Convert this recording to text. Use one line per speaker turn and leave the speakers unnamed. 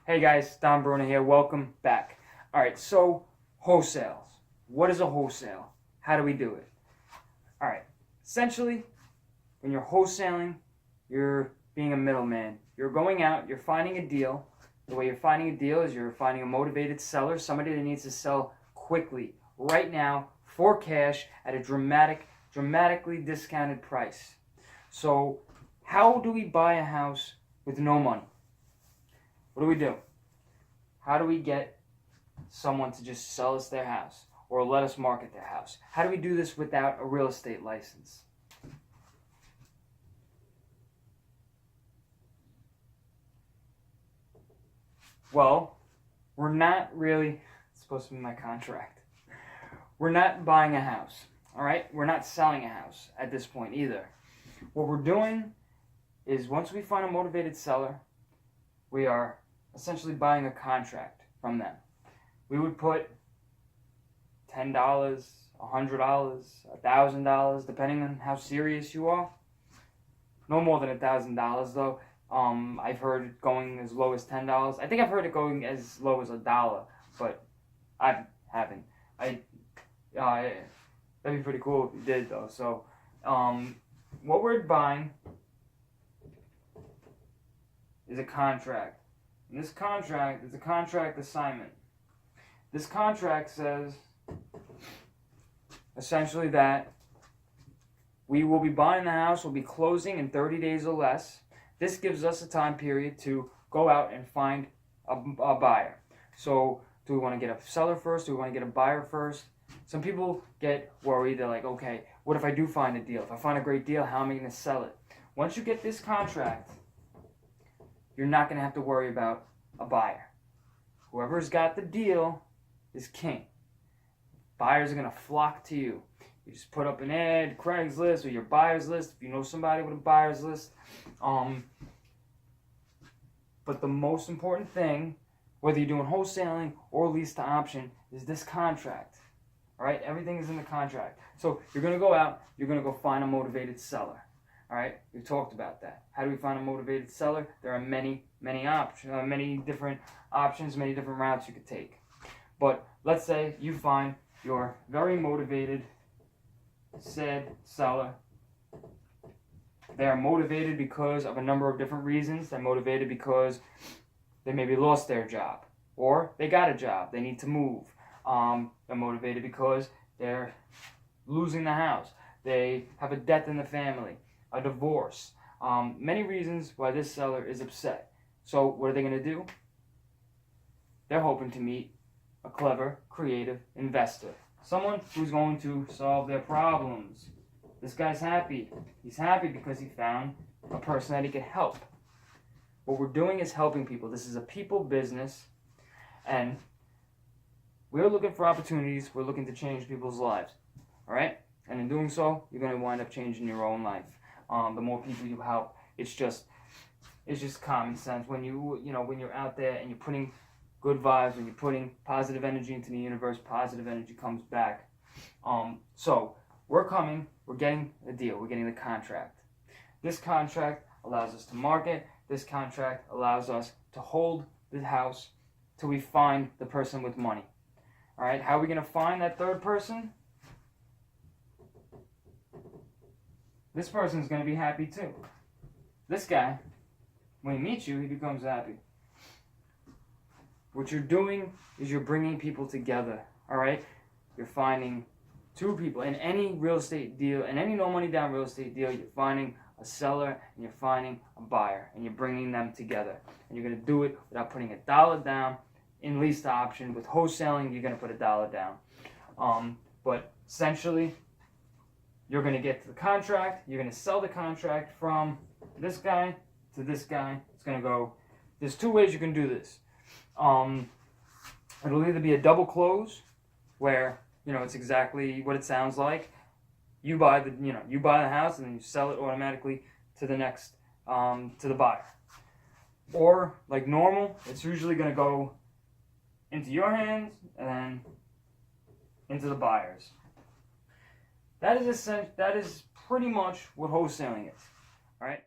Hey guys, Don Bruner here. Welcome back. All right, so wholesales. What is a wholesale? How do we do it? All right, essentially, when you're wholesaling, you're being a middleman. You're going out, you're finding a deal. The way you're finding a deal is you're finding a motivated seller, somebody that needs to sell quickly, right now, for cash at a dramatically discounted price. So, how do we buy a house with no money? What do? How do we get someone to just sell us their house or let us market their house? How do we do this without a real estate license? Well, we're not really, it's supposed to be my contract. We're not buying a house, all right? We're not selling a house at this point either. What we're doing is once we find a motivated seller, we are essentially buying a contract from them. We would put $10, $100, $1,000, depending on how serious you are. No more than $1,000 though. I've heard it going as low as $10. I think I've heard it going as low as $1, but I haven't. That'd be pretty cool if you did though. So, what we're buying is a contract. And this contract is a contract assignment. This contract says essentially that we will be buying the house, we'll be closing in 30 days or less. This gives us a time period to go out and find a buyer. So, do we want to get a seller first? Do we want to get a buyer first? Some people get worried. They're like, okay, what if I do find a deal? If I find a great deal, how am I going to sell it? Once you get this contract, you're not going to have to worry about a buyer. Whoever's got the deal is king. Buyers are going to flock to you. You just put up an ad, Craigslist, or your buyer's list, if you know somebody with a buyer's list. But the most important thing, whether you're doing wholesaling or lease to option, is this contract. All right? Everything is in the contract. So you're going to go out, you're going to go find a motivated seller. All right, we talked about that. How do we find a motivated seller? There are many options, many different options, many different routes you could take. But let's say you find your very motivated said seller. They are motivated because of a number of different reasons. They're motivated because they maybe lost their job or they got a job. They need to move. They're motivated because they're losing the house. They have a death in the family. A divorce, many reasons why this seller is upset. So what are they going to do? They're hoping to meet a clever, creative investor. Someone who's going to solve their problems. This guy's happy. He's happy because he found a person that he could help. What we're doing is helping people. This is a people business, and we're looking for opportunities. We're looking to change people's lives. All right? And in doing so, you're going to wind up changing your own life. The more people you help, it's just common sense. When when you're out there and you're putting good vibes, when you're putting positive energy into the universe, positive energy comes back. So we're getting a deal, we're getting the contract. This contract allows us to market. This contract allows us to hold the house till we find the person with money. All right, how are we going to find that third person? This person's going to be happy too. This guy, when he meets you, he becomes happy. What you're doing is you're bringing people together, all right? You're finding two people. In any real estate deal, in any no money down real estate deal, you're finding a seller and you're finding a buyer, and you're bringing them together. And you're going to do it without putting $1 down. In lease to option, with wholesaling, you're going to put $1 down. But essentially, you're going to get to the contract. You're going to sell the contract from this guy to this guy. It's going to go. There's two ways you can do this. It'll either be a double close, where it's exactly what it sounds like. You buy the house and then you sell it automatically to the next to the buyer. Or like normal, it's usually going to go into your hands and then into the buyers. That is pretty much what wholesaling is. All right.